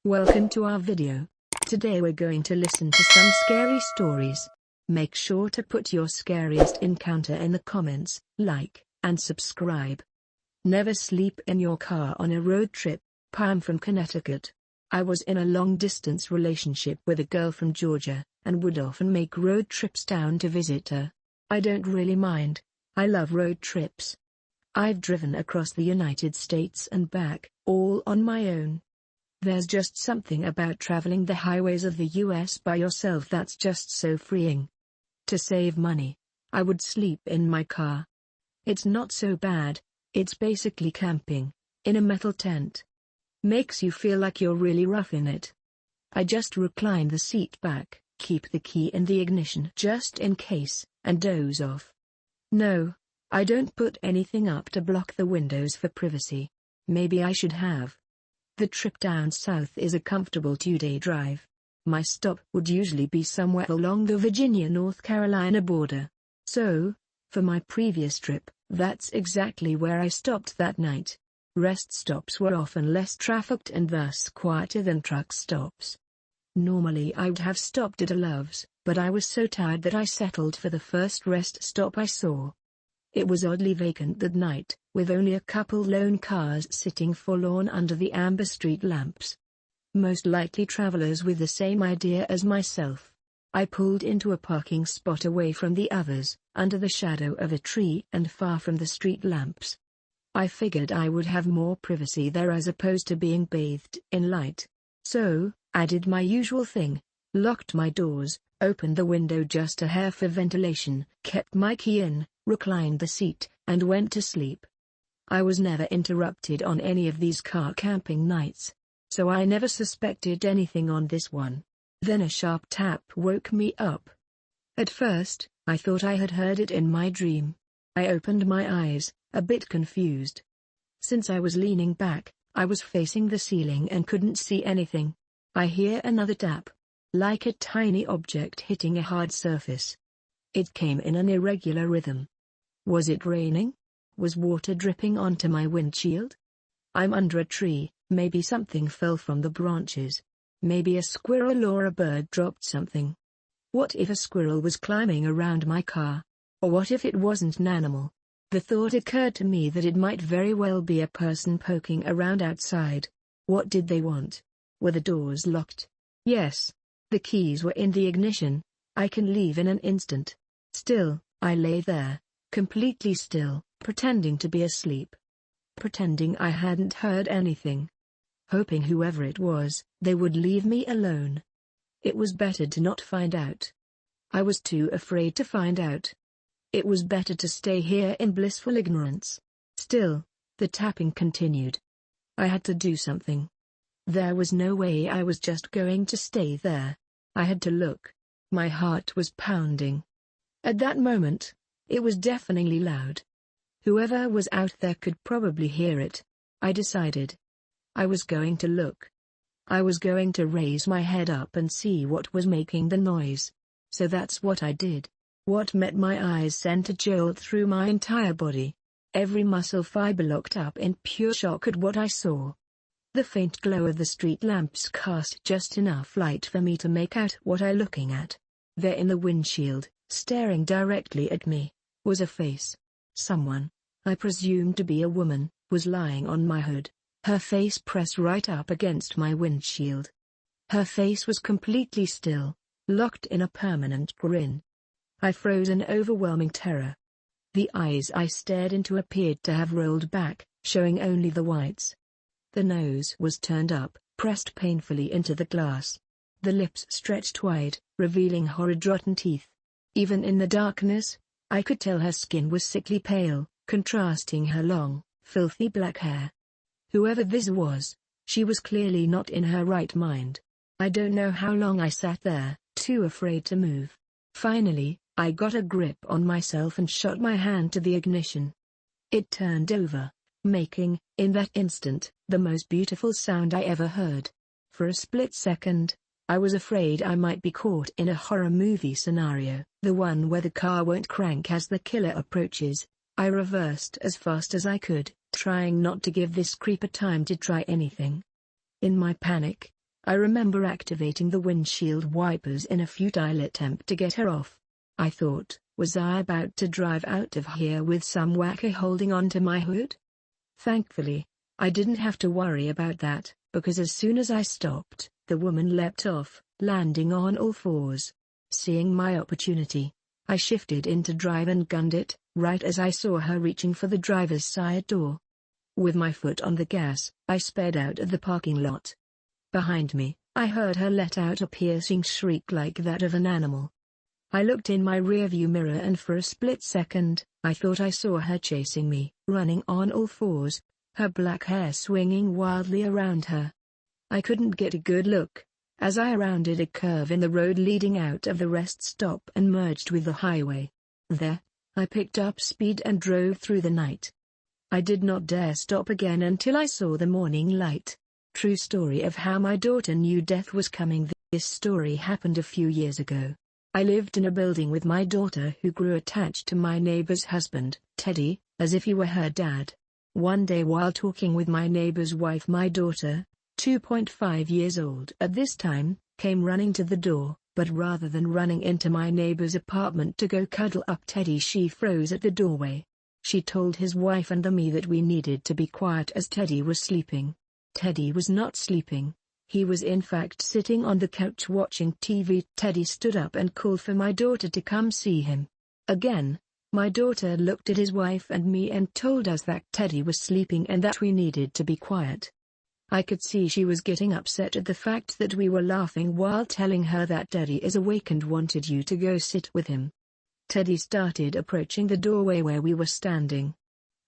Welcome to our video. Today we're going to listen to some scary stories. Make sure to put your scariest encounter in the comments, like, and subscribe. Never sleep in your car on a road trip. Pam from Connecticut. I was in a long-distance relationship with a girl from Georgia, and would often make road trips down to visit her. I don't really mind. I love road trips. I've driven across the United States and back, all on my own. There's just something about traveling the highways of the US by yourself that's just so freeing. To save money, I would sleep in my car. It's not so bad, it's basically camping, in a metal tent. Makes you feel like you're really rough in it. I just recline the seat back, keep the key in the ignition just in case, and doze off. No, I don't put anything up to block the windows for privacy. Maybe I should have. The trip down south is a comfortable 2-day drive. My stop would usually be somewhere along the Virginia-North Carolina border. So, for my previous trip, that's exactly where I stopped that night. Rest stops were often less trafficked and thus quieter than truck stops. Normally I'd have stopped at a Love's, but I was so tired that I settled for the first rest stop I saw. It was oddly vacant that night, with only a couple lone cars sitting forlorn under the amber street lamps. Most likely travelers with the same idea as myself. I pulled into a parking spot away from the others, under the shadow of a tree and far from the street lamps. I figured I would have more privacy there as opposed to being bathed in light. So, I did my usual thing, locked my doors, opened the window just a hair for ventilation, kept my key in, reclined the seat, and went to sleep. I was never interrupted on any of these car camping nights, so I never suspected anything on this one. Then a sharp tap woke me up. At first, I thought I had heard it in my dream. I opened my eyes, a bit confused. Since I was leaning back, I was facing the ceiling and couldn't see anything. I hear another tap. Like a tiny object hitting a hard surface. It came in an irregular rhythm. Was it raining? Was water dripping onto my windshield? I'm under a tree, maybe something fell from the branches. Maybe a squirrel or a bird dropped something. What if a squirrel was climbing around my car? Or what if it wasn't an animal? The thought occurred to me that it might very well be a person poking around outside. What did they want? Were the doors locked? Yes. The keys were in the ignition. I can leave in an instant. Still, I lay there, completely still, pretending to be asleep. Pretending I hadn't heard anything. Hoping whoever it was, they would leave me alone. It was better to not find out. I was too afraid to find out. It was better to stay here in blissful ignorance. Still, the tapping continued. I had to do something. There was no way I was just going to stay there. I had to look. My heart was pounding. At that moment, it was deafeningly loud. Whoever was out there could probably hear it. I decided. I was going to look. I was going to raise my head up and see what was making the noise. So that's what I did. What met my eyes sent a jolt through my entire body. Every muscle fiber locked up in pure shock at what I saw. The faint glow of the street lamps cast just enough light for me to make out what I was looking at. There in the windshield, staring directly at me, was a face. Someone, I presumed to be a woman, was lying on my hood, her face pressed right up against my windshield. Her face was completely still, locked in a permanent grin. I froze in overwhelming terror. The eyes I stared into appeared to have rolled back, showing only the whites. The nose was turned up, pressed painfully into the glass. The lips stretched wide, revealing horrid rotten teeth. Even in the darkness, I could tell her skin was sickly pale, contrasting her long, filthy black hair. Whoever this was, she was clearly not in her right mind. I don't know how long I sat there, too afraid to move. Finally, I got a grip on myself and shot my hand to the ignition. It turned over, making, in that instant, the most beautiful sound I ever heard. For a split second, I was afraid I might be caught in a horror movie scenario, the one where the car won't crank as the killer approaches. I reversed as fast as I could, trying not to give this creeper time to try anything. In my panic, I remember activating the windshield wipers in a futile attempt to get her off. I thought, was I about to drive out of here with some whacker holding onto my hood? Thankfully, I didn't have to worry about that, because as soon as I stopped, the woman leapt off, landing on all fours. Seeing my opportunity, I shifted into drive and gunned it, right as I saw her reaching for the driver's side door. With my foot on the gas, I sped out of the parking lot. Behind me, I heard her let out a piercing shriek like that of an animal. I looked in my rearview mirror and for a split second, I thought I saw her chasing me, running on all fours, her black hair swinging wildly around her. I couldn't get a good look, as I rounded a curve in the road leading out of the rest stop and merged with the highway. There, I picked up speed and drove through the night. I did not dare stop again until I saw the morning light. True story of how my daughter knew death was coming. This story happened a few years ago. I lived in a building with my daughter who grew attached to my neighbor's husband, Teddy, as if he were her dad. One day while talking with my neighbor's wife, my daughter, 2.5 years old at this time, came running to the door, but rather than running into my neighbor's apartment to go cuddle up Teddy, she froze at the doorway. She told his wife and me that we needed to be quiet as Teddy was sleeping. Teddy was not sleeping. He was in fact sitting on the couch watching TV. Teddy stood up and called for my daughter to come see him. Again, my daughter looked at his wife and me and told us that Teddy was sleeping and that we needed to be quiet. I could see she was getting upset at the fact that we were laughing while telling her that Teddy is awake and wanted you to go sit with him. Teddy started approaching the doorway where we were standing.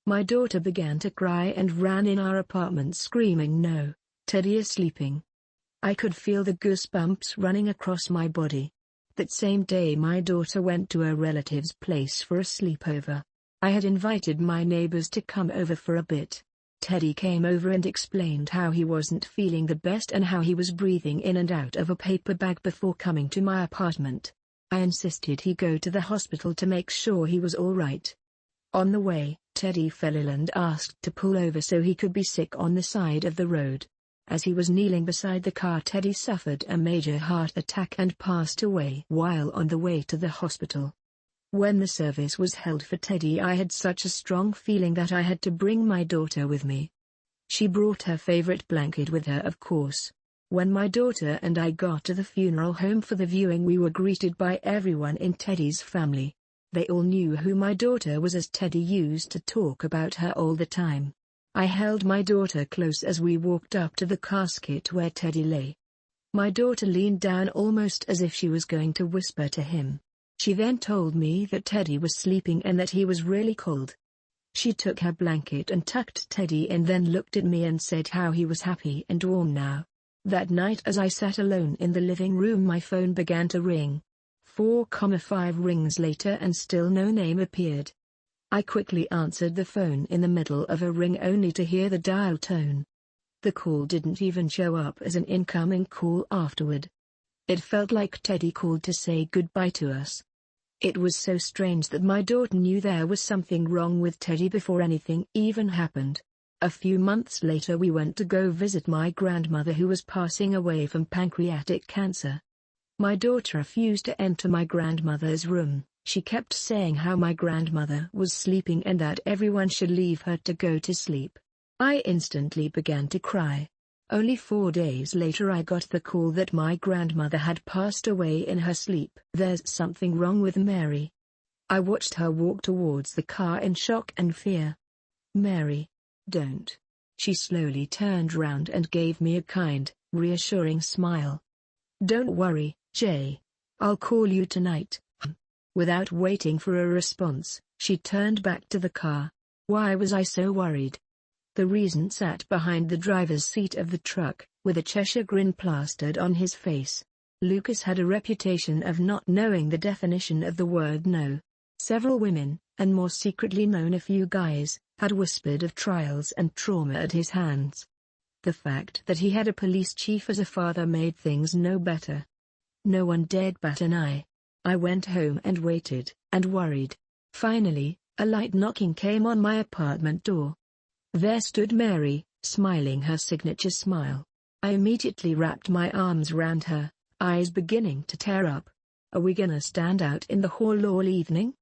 My daughter began to cry and ran in our apartment screaming, "No, Teddy is sleeping." I could feel the goosebumps running across my body. That same day my daughter went to a relative's place for a sleepover. I had invited my neighbors to come over for a bit. Teddy came over and explained how he wasn't feeling the best and how he was breathing in and out of a paper bag before coming to my apartment. I insisted he go to the hospital to make sure he was all right. On the way, Teddy fell ill and asked to pull over so he could be sick on the side of the road. As he was kneeling beside the car, Teddy suffered a major heart attack and passed away while on the way to the hospital. When the service was held for Teddy, I had such a strong feeling that I had to bring my daughter with me. She brought her favorite blanket with her, of course. When my daughter and I got to the funeral home for the viewing, we were greeted by everyone in Teddy's family. They all knew who my daughter was as Teddy used to talk about her all the time. I held my daughter close as we walked up to the casket where Teddy lay. My daughter leaned down almost as if she was going to whisper to him. She then told me that Teddy was sleeping and that he was really cold. She took her blanket and tucked Teddy in, then looked at me and said how he was happy and warm now. That night as I sat alone in the living room, my phone began to ring. 4,5 rings later and still no name appeared. I quickly answered the phone in the middle of a ring only to hear the dial tone. The call didn't even show up as an incoming call afterward. It felt like Teddy called to say goodbye to us. It was so strange that my daughter knew there was something wrong with Teddy before anything even happened. A few months later we went to go visit my grandmother who was passing away from pancreatic cancer. My daughter refused to enter my grandmother's room. She kept saying how my grandmother was sleeping and that everyone should leave her to go to sleep. I instantly began to cry. Only 4 days later I got the call that my grandmother had passed away in her sleep. There's something wrong with Mary. I watched her walk towards the car in shock and fear. Mary, don't. She slowly turned round and gave me a kind, reassuring smile. Don't worry, Jay. I'll call you tonight. Without waiting for a response, she turned back to the car. Why was I so worried? The reason sat behind the driver's seat of the truck, with a Cheshire grin plastered on his face. Lucas had a reputation of not knowing the definition of the word no. Several women, and more secretly known a few guys, had whispered of trials and trauma at his hands. The fact that he had a police chief as a father made things no better. No one dared bat an eye. I went home and waited, and worried. Finally, a light knocking came on my apartment door. There stood Mary, smiling her signature smile. I immediately wrapped my arms round her, eyes beginning to tear up. "Are we gonna stand out in the hall all evening?"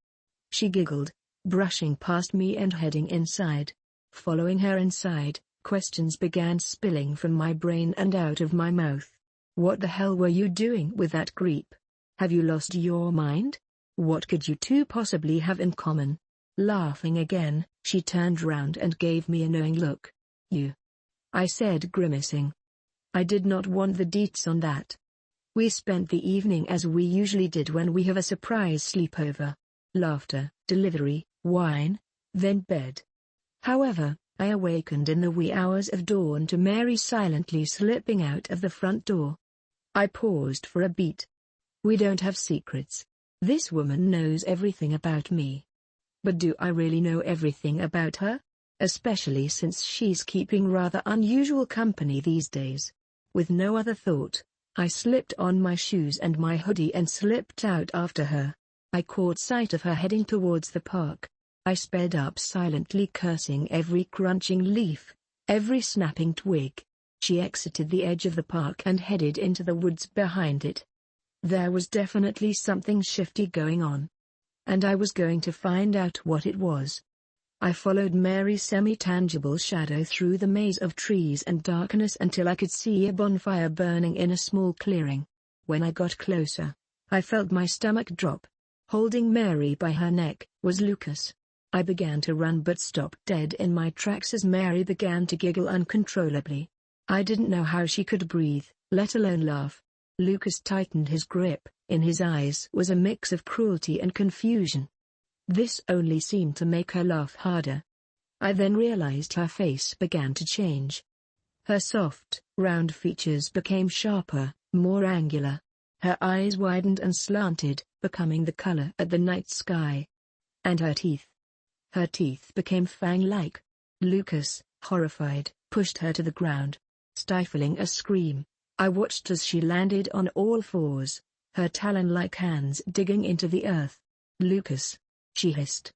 She giggled, brushing past me and heading inside. Following her inside, questions began spilling from my brain and out of my mouth. "What the hell were you doing with that creep? Have you lost your mind? What could you two possibly have in common?" Laughing again, she turned round and gave me a knowing look. "You?" I said, grimacing. I did not want the deets on that. We spent the evening as we usually did when we have a surprise sleepover. Laughter, delivery, wine, then bed. However, I awakened in the wee hours of dawn to Mary silently slipping out of the front door. I paused for a beat. We don't have secrets. This woman knows everything about me. But do I really know everything about her? Especially since she's keeping rather unusual company these days. With no other thought, I slipped on my shoes and my hoodie and slipped out after her. I caught sight of her heading towards the park. I sped up silently, cursing every crunching leaf, every snapping twig. She exited the edge of the park and headed into the woods behind it. There was definitely something shifty going on. And I was going to find out what it was. I followed Mary's semi-tangible shadow through the maze of trees and darkness until I could see a bonfire burning in a small clearing. When I got closer, I felt my stomach drop. Holding Mary by her neck was Lucas. I began to run but stopped dead in my tracks as Mary began to giggle uncontrollably. I didn't know how she could breathe, let alone laugh. Lucas tightened his grip. In his eyes was a mix of cruelty and confusion. This only seemed to make her laugh harder. I then realized her face began to change. Her soft, round features became sharper, more angular. Her eyes widened and slanted, becoming the color of the night sky. And her teeth became fang-like. Lucas, horrified, pushed her to the ground. Stifling a scream, I watched as she landed on all fours, her talon-like hands digging into the earth. "Lucas!" she hissed.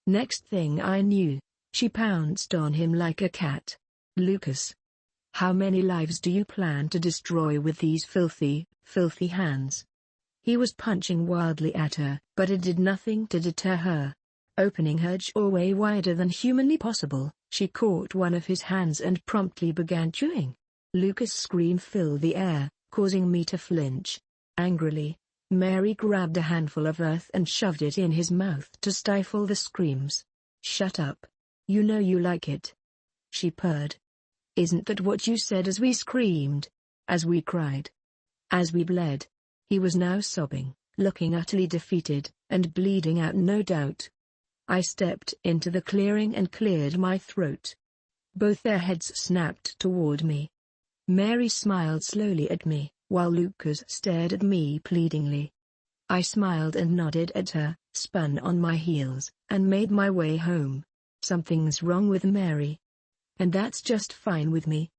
Next thing I knew, she pounced on him like a cat. "Lucas! How many lives do you plan to destroy with these filthy, filthy hands?" He was punching wildly at her, but it did nothing to deter her. Opening her jaw way wider than humanly possible, she caught one of his hands and promptly began chewing. Lucas' scream filled the air, causing me to flinch. Angrily, Mary grabbed a handful of earth and shoved it in his mouth to stifle the screams. "Shut up. You know you like it," she purred. "Isn't that what you said?" as we screamed, as we cried, as we bled. He was now sobbing, looking utterly defeated, and bleeding out no doubt. I stepped into the clearing and cleared my throat. Both their heads snapped toward me. Mary smiled slowly at me, while Lucas stared at me pleadingly. I smiled and nodded at her, spun on my heels, and made my way home. Something's wrong with Mary. And that's just fine with me.